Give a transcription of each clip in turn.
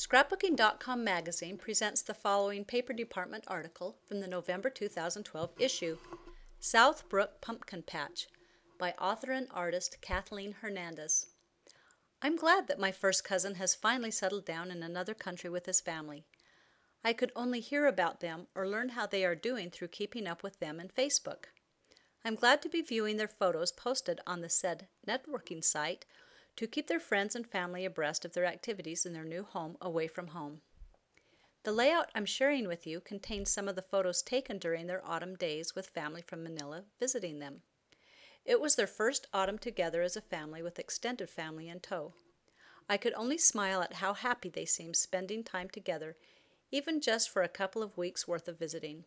Scrapbooking.com magazine presents the following paper department article from the November 2012 issue, Southbrook Pumpkin Patch, by author and artist Kathleen Hernandez. I'm glad that my first cousin has finally settled down in another country with his family. I could only hear about them or learn how they are doing through keeping up with them in Facebook. I'm glad to be viewing their photos posted on the said networking site to keep their friends and family abreast of their activities in their new home away from home. The layout I'm sharing with you contains some of the photos taken during their autumn days with family from Manila visiting them. It was their first autumn together as a family with extended family in tow. I could only smile at how happy they seemed spending time together, even just for a couple of weeks' worth of visiting.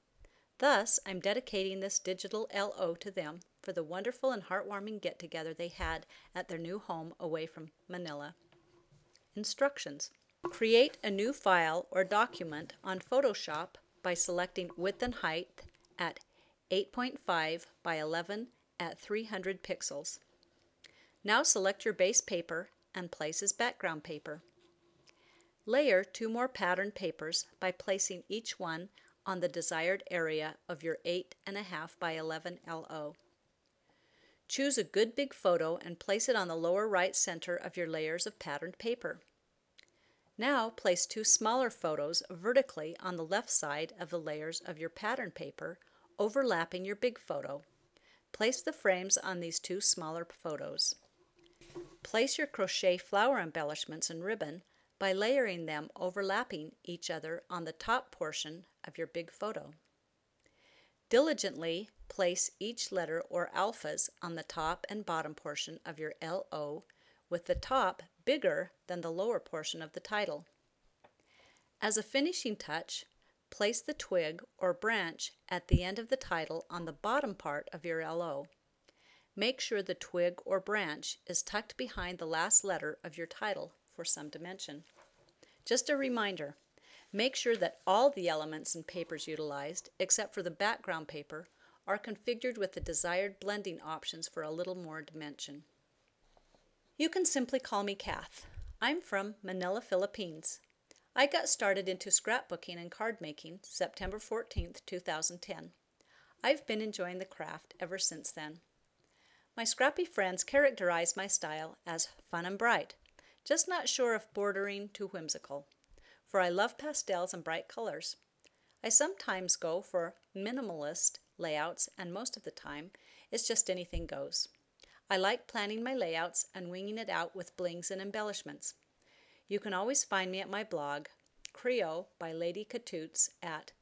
Thus, I'm dedicating this digital LO to them for the wonderful and heartwarming get-together they had at their new home away from Manila. Instructions. Create a new file or document on Photoshop by selecting width and height at 8.5 by 11 at 300 pixels. Now select your base paper and place as background paper. Layer two more pattern papers by placing each one on the desired area of your 8.5 by 11 LO. Choose a good big photo and place it on the lower right center of your layers of patterned paper. Now place two smaller photos vertically on the left side of the layers of your pattern paper, overlapping your big photo. Place the frames on these two smaller photos. Place your crochet flower embellishments and ribbon by layering them overlapping each other on the top portion of your big photo. Diligently place each letter or alphas on the top and bottom portion of your LO, with the top bigger than the lower portion of the title. As a finishing touch, place the twig or branch at the end of the title on the bottom part of your LO. Make sure the twig or branch is tucked behind the last letter of your title for some dimension. Just a reminder, make sure that all the elements and papers utilized, except for the background paper, are configured with the desired blending options for a little more dimension. You can simply call me Kath. I'm from Manila, Philippines. I got started into scrapbooking and card making September 14, 2010. I've been enjoying the craft ever since then. My scrappy friends characterize my style as fun and bright, just not sure if bordering too whimsical, for I love pastels and bright colors. I sometimes go for minimalist layouts, and most of the time it's just anything goes. I like planning my layouts and winging it out with blings and embellishments. You can always find me at my blog, Creo by Lady Catoots, at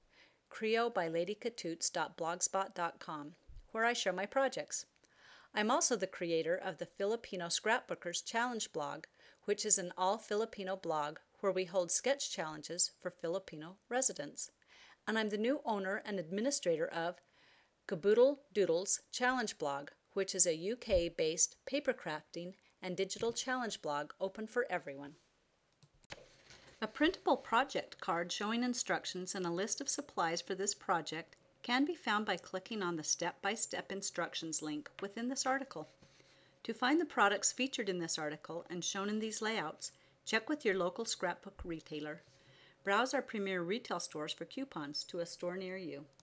creobyladykatoots.blogspot.com, where I share my projects. I'm also the creator of the Filipino Scrapbookers Challenge blog, which is an all-Filipino blog where we hold sketch challenges for Filipino residents. And I'm the new owner and administrator of Caboodle Doodles Challenge blog, which is a UK-based paper crafting and digital challenge blog open for everyone. A printable project card showing instructions and a list of supplies for this project can be found by clicking on the step-by-step instructions link within this article. To find the products featured in this article and shown in these layouts, check with your local scrapbook retailer. Browse our premier retail stores for coupons to a store near you.